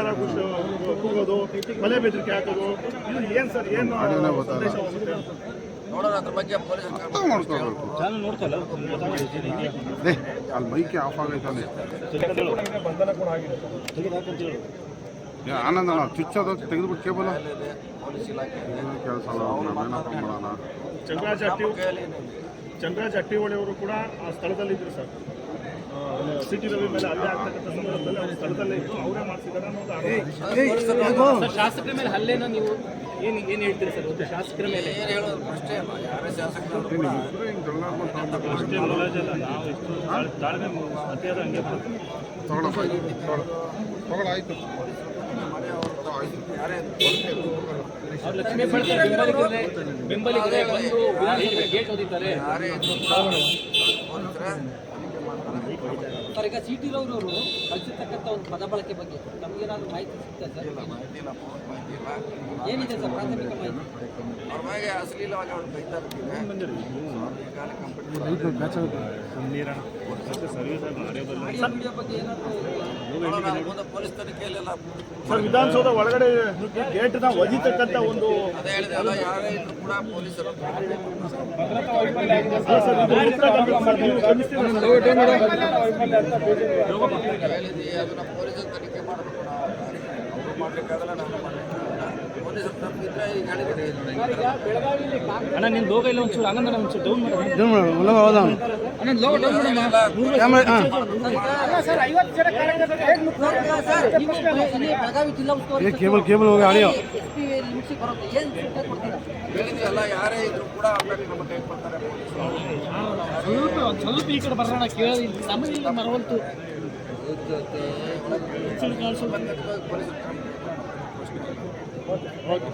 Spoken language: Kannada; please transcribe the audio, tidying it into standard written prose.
ಸರ್ಕಾರ ಕೂಗೋದು, ಮನೆ ಬೆದರಿಕೆ ಹಾಕೋದು, ಇದು ಏನು ಸರ್? ಏನು ಸಂದೇಶ ಹೋಗುತ್ತೆ? ನೋಡೋಣ ಅದ್ರ ಬಗ್ಗೆ ಪೊಲೀಸ್ ಅಲ್ಲಿ ಮೈಕೆ ಆಫ್ ಆಗೈತಲ್ಲಿ ಆನಂದ ನಾವು ಚುಚ್ಚೋದು ತೆಗೆದುಬಿಟ್ಟು ಕೇಬಲ್ ಕೆಲಸ ಏನಪ್ಪ ಮಾಡೋಣ. ಚಂದ್ರರಾಜ್ ಹಟ್ಟಿಹೊಳಿ ಅವರು ಕೂಡ ಆ ಸ್ಥಳದಲ್ಲಿ ಇದ್ರು ಸರ್. ಸಿಟಿ ರವಿ ಮೇಲೆ ಹಲ್ಲೆ ಆಗ್ತಕ್ಕಂಥ ಸಂದರ್ಭದಲ್ಲಿ ಅವರು ಸ್ಥಳದಲ್ಲೇ ಇದ್ದು ಅವರೇ ಮಾಡಿಸಿದ್ದಾರೆ ಅನ್ನೋದು ಆರೋಪ. ಶಾಸಕರ ಮೇಲೆ ಹಲ್ಲೆನ ನೀವು ಏನು ಹೇಳ್ತೀರಿ ಸರ್? ಒಂದು ಶಾಸಕರ ಮೇಲೆ ಏನು ಹೇಳೋದು ಅಷ್ಟೇ ಅಲ್ಲ, ಯಾರೇ ಶಾಸಕರು ಅಷ್ಟೇ ನಾಲೆಜ್ ಅಲ್ಲ, ನಾವು ಇಷ್ಟು ತಾಳ್ಮೆ ಅತ್ಯಾದ ಹಂಗೆ ತಗೊಳ್ಳಾಯ್ತು. ಅವ್ರು ಲಕ್ಷ್ಮೀ ಬೆಂಬಲಿಗರೇ ಬಂದು ಗೇಟ್ ಓದಿದ್ದಾರೆ. ಯಾರೇ ಸರ್, ಈಗ ಸಿ ಟಿ ರವಿರವರು ಕಳಿಸಿರ್ತಕ್ಕಂಥ ಒಂದು ಪದ ಬಳಕೆ ಬಗ್ಗೆ ನಮಗೇನಾದ್ರೂ ಮಾಹಿತಿ ಸಿಗ್ತಾ ಸರ್? ಮಾಹಿತಿ ಇಲ್ಲ. ಏನಿದೆ ಸರ್ ಪ್ರಾಥಮಿಕ ಮಾಹಿತಿ? ಅವ್ರ ಮಗೆ ಅಶ್ಲೀಲವಾಗಿ ಅವ್ರು ಬೈತಾ ಇರ್ತೀವಿ. ಆಡಿಯೋ ವಿಡಿಯೋ ಬಗ್ಗೆ ಏನಾದರೂ ಪೊಲೀಸ್ ತನಿಖೆಯಲ್ಲೆಲ್ಲ ಸರ್, ವಿಧಾನಸೌಧ ಒಳಗಡೆ ಗೇಟ್ನ ಒದಿತಕ್ಕಂಥ ಒಂದು ಅದೇ ಹೇಳಿದೆ ಅಲ್ಲ, ಯಾರೇ ಇದ್ರು ಕೂಡ ಪೊಲೀಸರು ಅದನ್ನ ಪೊಲೀಸರು ತನಿಖೆ ಮಾಡಬೇಕು. ಅವರು ಮಾಡ್ಲಿಕ್ಕಾಗಲ್ಲ, ನಾವು ಮಾಡ್ಲಿಕ್ಕಾಗಲ್ಲ. ಪೊಲೀಸರು ತಪ್ಪಿದ್ರೆ ಈಗ ಹೇಳಿದ್ರೆ ಅಣ್ಣ ನಿನ್ನ ಲೋಗ ಇಲ್ಲ ಒಂಚೂರು ಆನಂದ ಒಂಚೂರು ಡೌನ್ ಮಾಡಿ ಬೆಳಗಾವಿ ಜಿಲ್ಲಾ ಉಸ್ತುವಾರಿ ಕೇಬಲ್ ಹೋಗಿ ಆಡಿಯೋ ನಿಮಿಷ ಬರುತ್ತೆ. ಏನು ಸೂಚನೆ ಕೊಡ್ತೀರಾ? ಹೇಳಿದೆಯಲ್ಲ, ಯಾರೇ ಇದ್ರು ಕೂಡ ಅವ್ರಿಗೆ ನಮ್ಮ ಕೈ ಕೊಡ್ತಾರೆ ಪೊಲೀಸರು. ಸ್ವಲ್ಪ ಈ ಕಡೆ ಬರೋಣ ಕೇಳಿ ನಮಗೆ ಮರವಲ್ತು. ಪೊಲೀಸರು ಓಕೆ.